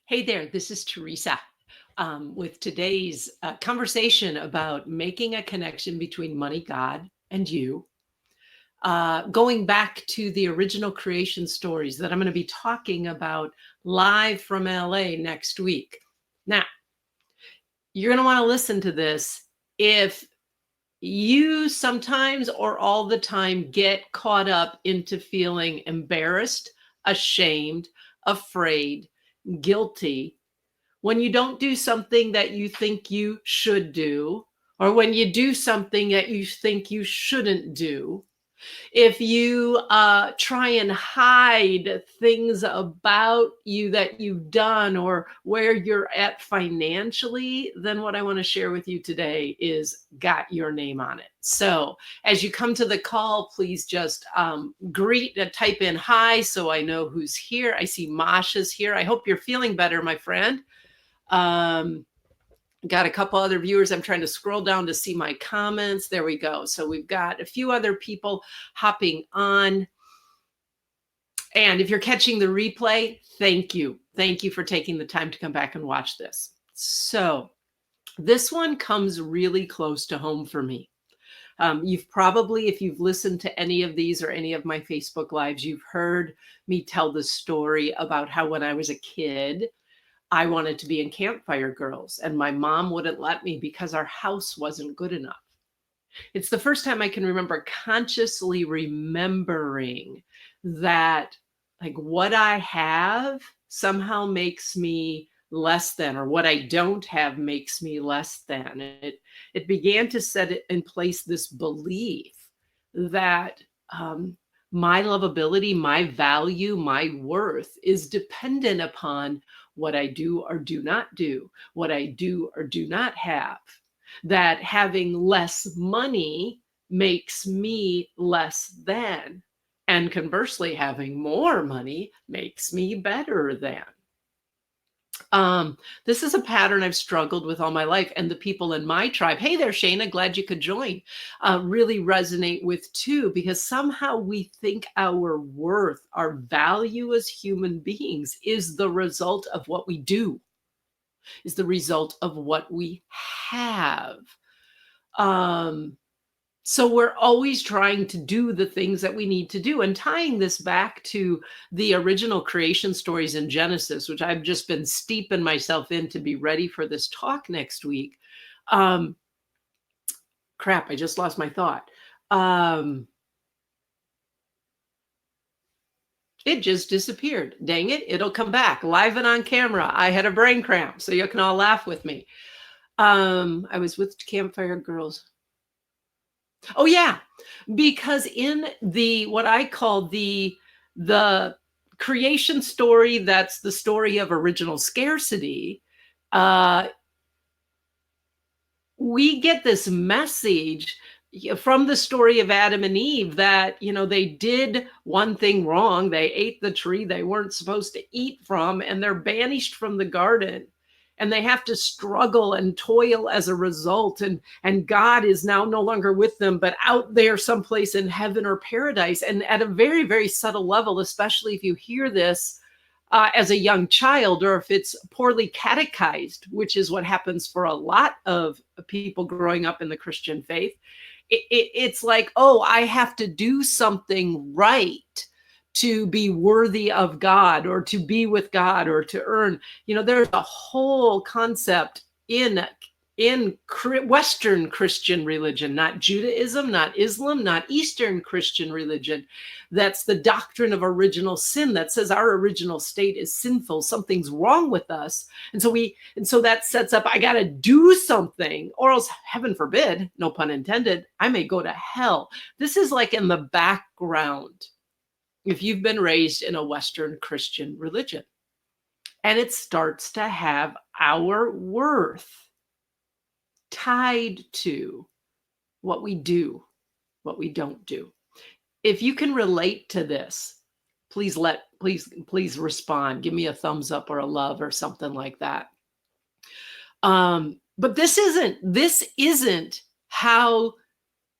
Hey there, this is Teresa with today's conversation about making a connection between money, God, and you. Going back to the original creation stories that I'm going to be talking about live from LA next week. Now, you're going to want to listen to this if you sometimes or all the time get caught up into feeling embarrassed, ashamed, afraid, guilty when you don't do something that you think you should do, or when you do something that you think you shouldn't do, if you try and hide things about you that you've done or where you're at financially, then what I want to share with you today is got your name on it. So as you come to the call, please just type in hi so I know who's here. I see Masha's here. I hope you're feeling better, my friend. Got a couple other viewers. I'm trying to scroll down to see my comments. There we go. So we've got a few other people hopping on. And if you're catching the replay, thank you. Thank you for taking the time to come back and watch this. So this one comes really close to home for me. You've probably, if you've listened to any of these or any of my Facebook Lives, you've heard me tell the story about how when I was a kid, I wanted to be in Campfire Girls, and my mom wouldn't let me because our house wasn't good enough. It's the first time I can remember consciously remembering that, like, what I have somehow makes me less than, or what I don't have makes me less than. It began to set in place this belief that my lovability, my value, my worth is dependent upon what I do or do not do, what I do or do not have. That having less money makes me less than, and conversely, having more money makes me better than. This is a pattern I've struggled with all my life, and the people in my tribe, hey there, Shayna, glad you could join, really resonate with too, because somehow we think our worth, our value as human beings is the result of what we do, is the result of what we have. So we're always trying to do the things that we need to do. And tying this back to the original creation stories in Genesis, which I've just been steeping myself in to be ready for this talk next week. Crap, I just lost my thought. It just disappeared. Dang it, it'll come back live and on camera. I had a brain cramp, so you can all laugh with me. I was with Campfire Girls. Oh yeah, because in the what I call the creation story, that's the story of original scarcity, we get this message from the story of Adam and Eve that, they did one thing wrong. They ate the tree they weren't supposed to eat from, and they're banished from the garden. And they have to struggle and toil as a result. And God is now no longer with them, but out there someplace in heaven or paradise. And at a very, very subtle level, especially if you hear this as a young child, or if it's poorly catechized, which is what happens for a lot of people growing up in the Christian faith, it's like, oh, I have to do something right to be worthy of God, or to be with God, or to earn. There's a whole concept in Western Christian religion, not Judaism, not Islam, not Eastern Christian religion. That's the doctrine of original sin that says our original state is sinful. Something's wrong with us. And so that sets up, I got to do something, or else, heaven forbid, no pun intended, I may go to hell. This is like in the background if you've been raised in a Western Christian religion. And it starts to have our worth tied to what we do, what we don't do. If you can relate to this, please respond. Give me a thumbs up or a love or something like that. But this isn't how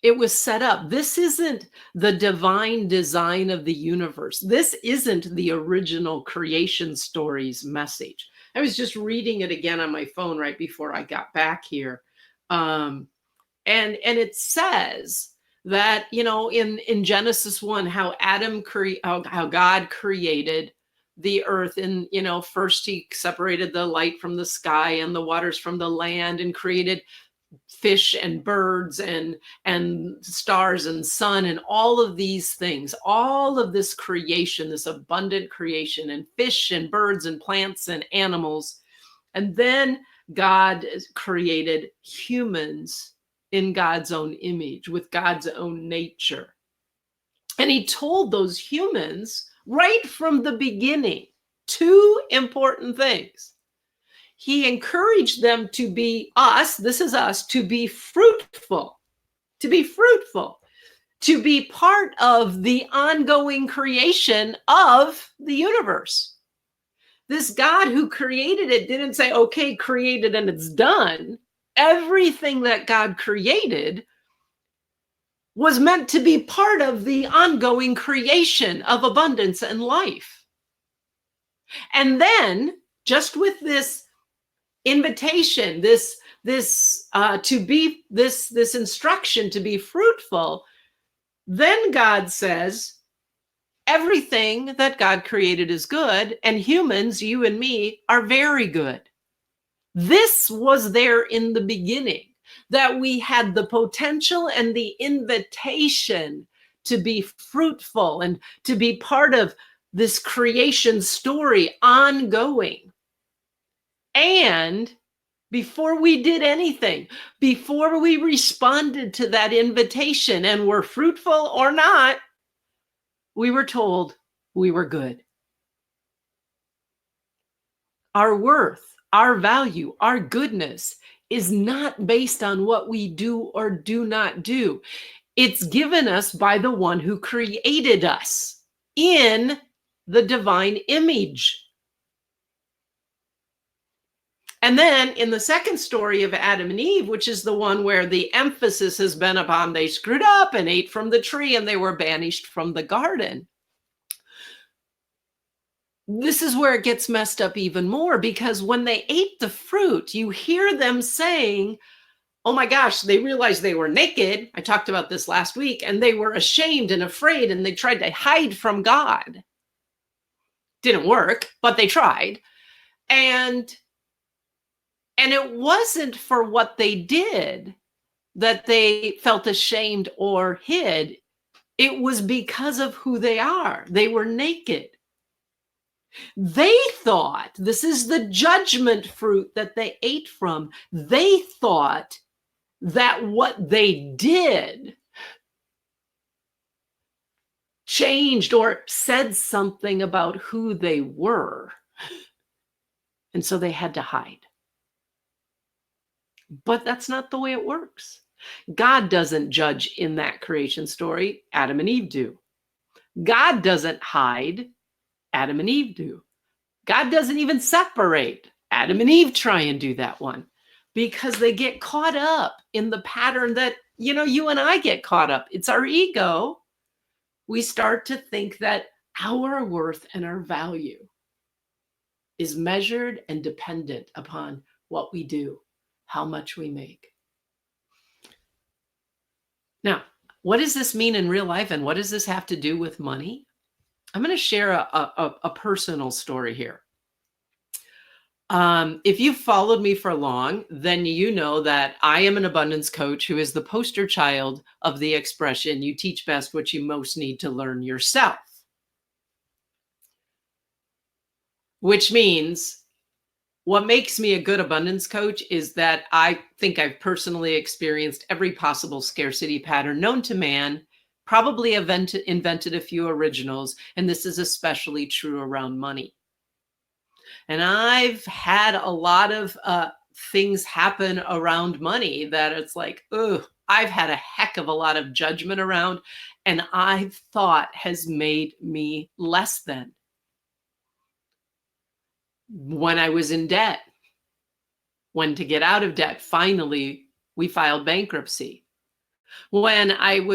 It was set up. This isn't the divine design of the universe. This isn't the original creation story's message. I was just reading it again on my phone right before I got back here. And it says that, in Genesis 1, how how God created the earth. And, first he separated the light from the sky and the waters from the land, and created fish and birds and stars and sun and all of these things, all of this creation, this abundant creation, and fish and birds and plants and animals. And then God created humans in God's own image, with God's own nature. And he told those humans right from the beginning two important things. He encouraged them to be this is us, to be fruitful, to be part of the ongoing creation of the universe. This God who created it didn't say, okay, created and it's done. Everything that God created was meant to be part of the ongoing creation of abundance and life. And then, just with this invitation, this instruction to be fruitful, then God says, everything that God created is good, and humans, you and me, are very good. This was there in the beginning, that we had the potential and the invitation to be fruitful and to be part of this creation story ongoing. And before we did anything, before we responded to that invitation and were fruitful or not, we were told we were good. Our worth, our value, our goodness is not based on what we do or do not do. It's given us by the one who created us in the divine image. And then in the second story of Adam and Eve, which is the one where the emphasis has been upon they screwed up and ate from the tree and they were banished from the garden. This is where it gets messed up even more, because when they ate the fruit, you hear them saying, oh my gosh, they realized they were naked. I talked about this last week, and they were ashamed and afraid, and they tried to hide from God. Didn't work, but they tried. And it wasn't for what they did that they felt ashamed or hid. It was because of who they are. They were naked. They thought, this is the judgment fruit that they ate from. They thought that what they did changed or said something about who they were. And so they had to hide. But that's not the way it works. God doesn't judge in that creation story. Adam and Eve do. God doesn't hide. Adam and Eve do. God doesn't even separate. Adam and Eve try and do that one, because they get caught up in the pattern that, you and I get caught up. It's our ego. We start to think that our worth and our value is measured and dependent upon what we do, how much we make. Now, what does this mean in real life, and what does this have to do with money? I'm going to share a personal story here. If you've followed me for long, then you know that I am an abundance coach who is the poster child of the expression, you teach best what you most need to learn yourself. Which means what makes me a good abundance coach is that I think I've personally experienced every possible scarcity pattern known to man, probably invented a few originals, and this is especially true around money. And I've had a lot of things happen around money that it's like, I've had a heck of a lot of judgment around, and I've thought has made me less than. When I was in debt, when to get out of debt, finally we filed bankruptcy. when I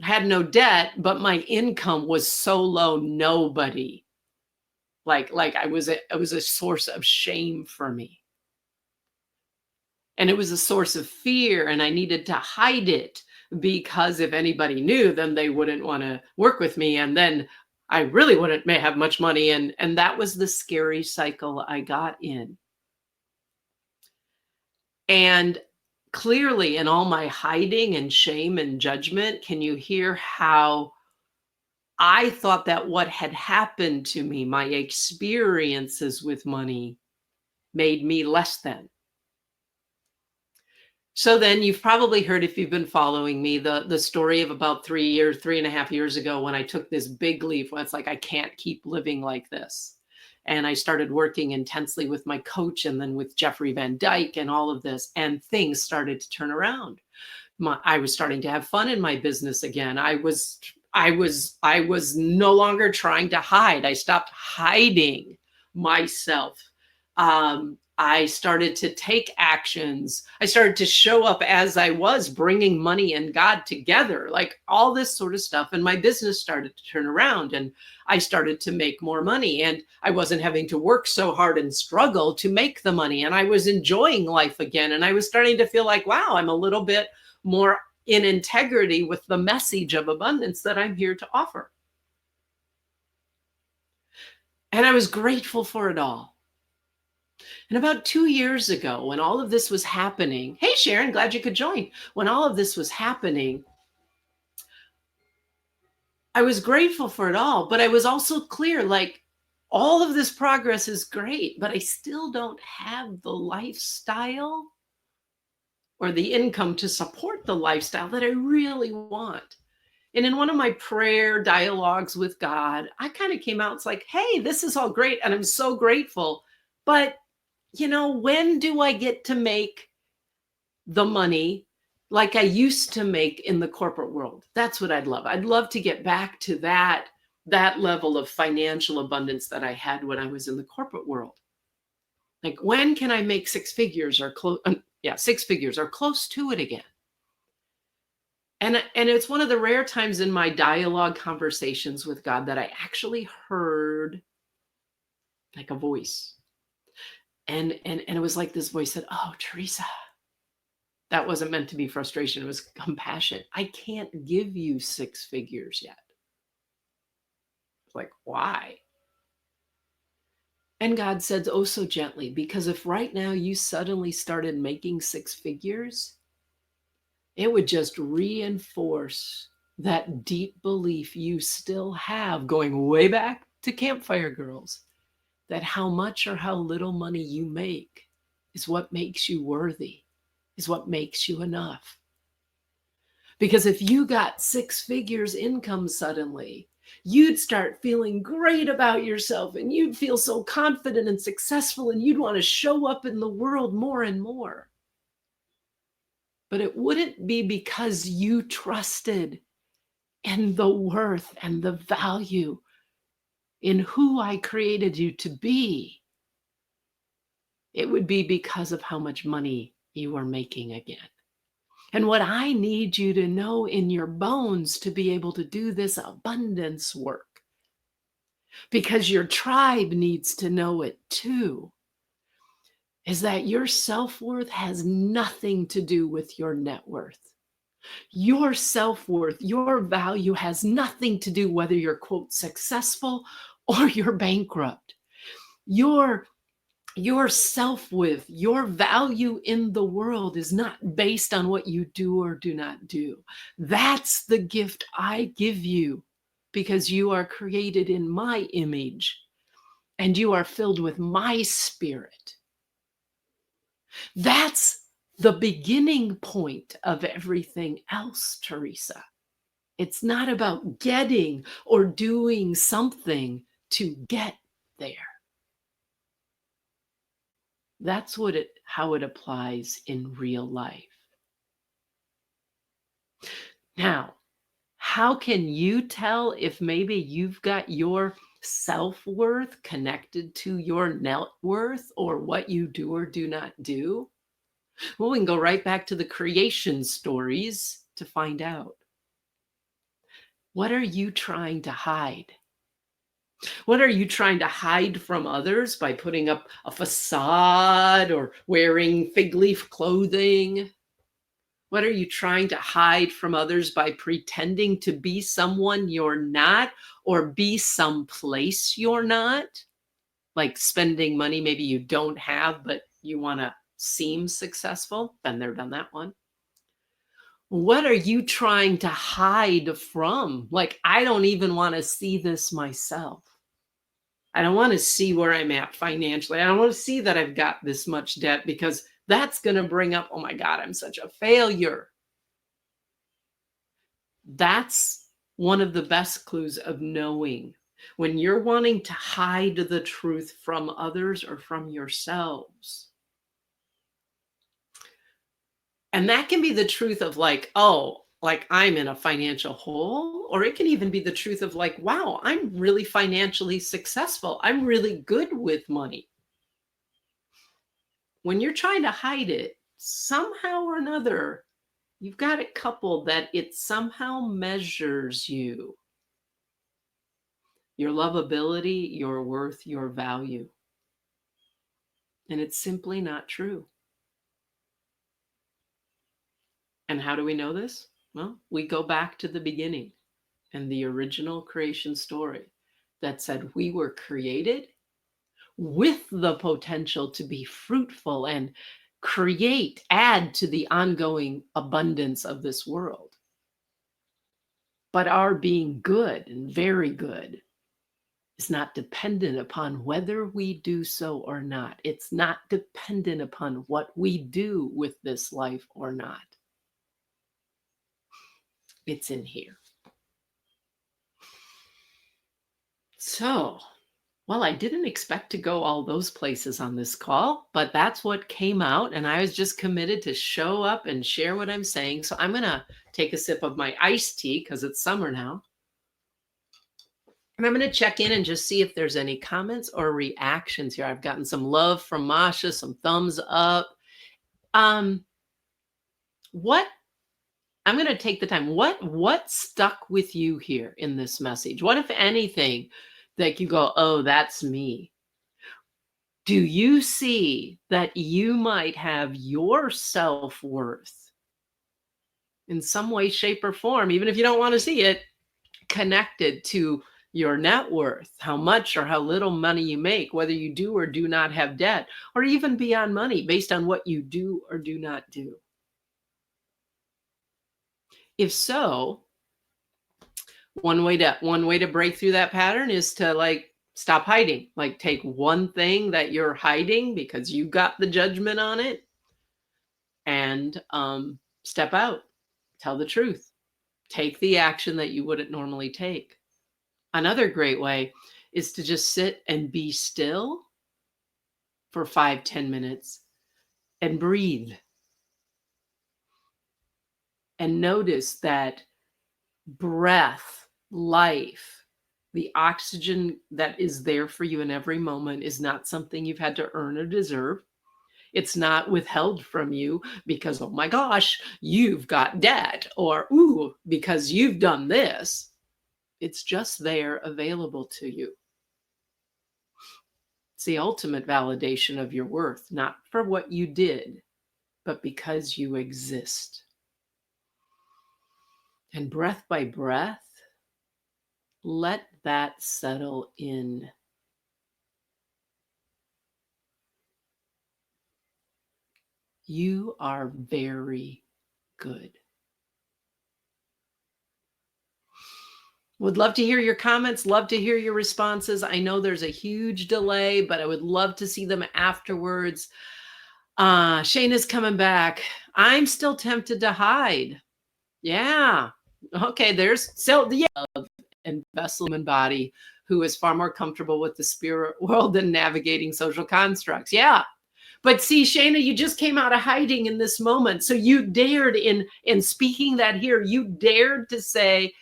had no debt, but my income was so low, nobody like it was a source of shame for me. And it was a source of fear, and I needed to hide it because if anybody knew, then they wouldn't want to work with me. And then I really wouldn't may have much money. And that was the scary cycle I got in. And clearly, in all my hiding and shame and judgment, can you hear how I thought that what had happened to me, my experiences with money, made me less than? So then you've probably heard, if you've been following me, the story of about 3.5 years ago when I took this big leap where it's like, I can't keep living like this. And I started working intensely with my coach and then with Jeffrey Van Dyke and all of this, and things started to turn around. I was starting to have fun in my business again. I was no longer trying to hide. I stopped hiding myself. I started to take actions. I started to show up as I was, bringing money and God together, like all this sort of stuff. And my business started to turn around, and I started to make more money, and I wasn't having to work so hard and struggle to make the money. And I was enjoying life again. And I was starting to feel like, wow, I'm a little bit more in integrity with the message of abundance that I'm here to offer. And I was grateful for it all. And about 2 years ago, when all of this was happening, hey, Sharon, glad you could join. When all of this was happening, I was grateful for it all, but I was also clear, like, all of this progress is great, but I still don't have the lifestyle or the income to support the lifestyle that I really want. And in one of my prayer dialogues with God, I kind of came out, it's like, hey, this is all great. And I'm so grateful. But, when do I get to make the money like I used to make in the corporate world? That's what I'd love. I'd love to get back to that level of financial abundance that I had when I was in the corporate world. Like, when can I make six figures or six figures or close to it again? And it's one of the rare times in my dialogue conversations with God that I actually heard like a voice. And it was like this voice said, "Oh, Teresa." That wasn't meant to be frustration. It was compassion. I can't give you six figures yet. Like, why? And God said, oh, so gently, because if right now you suddenly started making six figures, it would just reinforce that deep belief you still have, going way back to Campfire Girls, that how much or how little money you make is what makes you worthy, is what makes you enough. Because if you got six figures income suddenly, you'd start feeling great about yourself, and you'd feel so confident and successful, and you'd want to show up in the world more and more. But it wouldn't be because you trusted in the worth and the value in who I created you to be. It would be because of how much money you are making again. And what I need you to know in your bones to be able to do this abundance work, because your tribe needs to know it too, is that your self-worth has nothing to do with your net worth. Your self-worth, your value has nothing to do whether you're, quote, successful or you're bankrupt. Your self-worth, your value in the world is not based on what you do or do not do. That's the gift I give you, because you are created in my image and you are filled with my spirit. That's the beginning point of everything else, Teresa. It's not about getting or doing something to get there. That's how it applies in real life. Now, how can you tell if maybe you've got your self-worth connected to your net worth or what you do or do not do? Well, we can go right back to the creation stories to find out. What are you trying to hide? What are you trying to hide from others by putting up a facade or wearing fig leaf clothing? What are you trying to hide from others by pretending to be someone you're not or be someplace you're not? Like spending money maybe you don't have, but you want to seem successful. Been there, done that one. What are you trying to hide from? Like, I don't even want to see this myself. I don't want to see where I'm at financially. I don't want to see that I've got this much debt because that's going to bring up, oh my God, I'm such a failure. That's one of the best clues of knowing when you're wanting to hide the truth from others or from yourselves. And that can be the truth of like, oh, like I'm in a financial hole, or it can even be the truth of like, wow, I'm really financially successful. I'm really good with money. When you're trying to hide it, somehow or another, you've got it coupled that it somehow measures you, your lovability, your worth, your value. And it's simply not true. And how do we know this? Well, we go back to the beginning and the original creation story that said we were created with the potential to be fruitful and create, add to the ongoing abundance of this world. But our being good and very good is not dependent upon whether we do so or not. It's not dependent upon what we do with this life or not. It's in here. So, well, I didn't expect to go all those places on this call, but that's what came out. And I was just committed to show up and share what I'm saying. So I'm going to take a sip of my iced tea because it's summer now. And I'm going to check in and just see if there's any comments or reactions here. I've gotten some love from Masha, some thumbs up. What I'm going to take the time. What stuck with you here in this message? What, if anything, that you go, oh, that's me? Do you see that you might have your self-worth in some way, shape, or form, even if you don't want to see it, connected to your net worth, how much or how little money you make, whether you do or do not have debt, or even beyond money based on what you do or do not do? If so, one way to break through that pattern is to like stop hiding. Like take one thing that you're hiding because you got the judgment on it and step out, tell the truth, take the action that you wouldn't normally take. Another great way is to just sit and be still for 5-10 minutes and breathe. And notice that breath, life, the oxygen that is there for you in every moment is not something you've had to earn or deserve. It's not withheld from you because, oh my gosh, you've got debt, or ooh, because you've done this. It's just there available to you. It's the ultimate validation of your worth, not for what you did, but because you exist. And breath by breath, let that settle in. You are very good. Would love to hear your comments, love to hear your responses. I know there's a huge delay, but I would love to see them afterwards. Shayna's coming back. I'm still tempted to hide. Yeah. Okay, there's the and vessel human body who is far more comfortable with the spirit world than navigating social constructs. Yeah. But see, Shayna, you just came out of hiding in this moment. So you dared in speaking that here, you dared to say,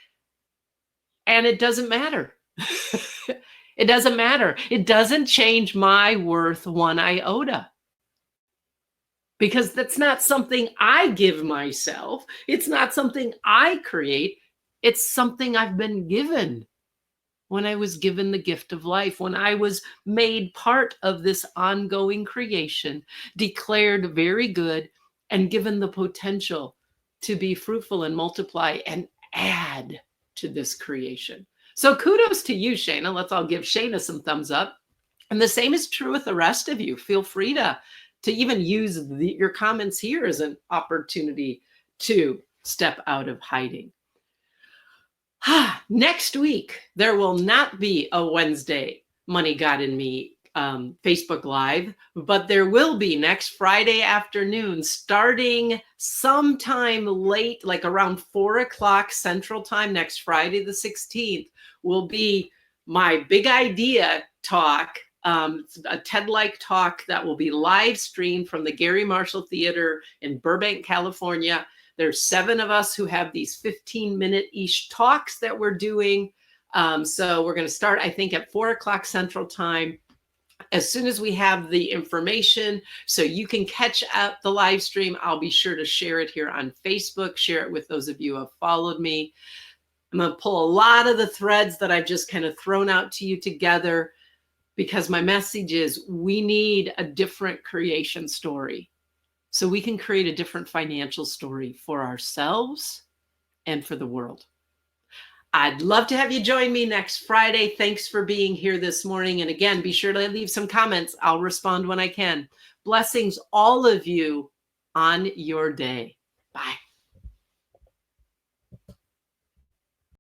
and it doesn't matter. It doesn't matter. It doesn't change my worth one iota. because that's not something I give myself. It's not something I create. It's something I've been given when I was given the gift of life, when I was made part of this ongoing creation, declared very good, and given the potential to be fruitful and multiply and add to this creation. So kudos to you, Shayna. Let's all give Shayna some thumbs up. And the same is true with the rest of you. Feel free to even use your comments here as an opportunity to step out of hiding. Next week, there will not be a Wednesday Money God in Me Facebook Live, but there will be next Friday afternoon, starting sometime late, like around 4 o'clock Central Time, next Friday, the 16th, will be my big idea talk, a TED-like talk that will be live streamed from the Gary Marshall Theater in Burbank, California. There's 7 of us who have these 15-minute-ish talks that we're doing. So we're going to start, I think, at 4 o'clock Central Time. As soon as we have the information, so you can catch up the live stream, I'll be sure to share it here on Facebook, share it with those of you who have followed me. I'm going to pull a lot of the threads that I've just kind of thrown out to you together, because my message is we need a different creation story, so we can create a different financial story for ourselves and for the world. I'd love to have you join me next Friday. Thanks for being here this morning. And again, be sure to leave some comments. I'll respond when I can. Blessings, all of you, on your day. Bye.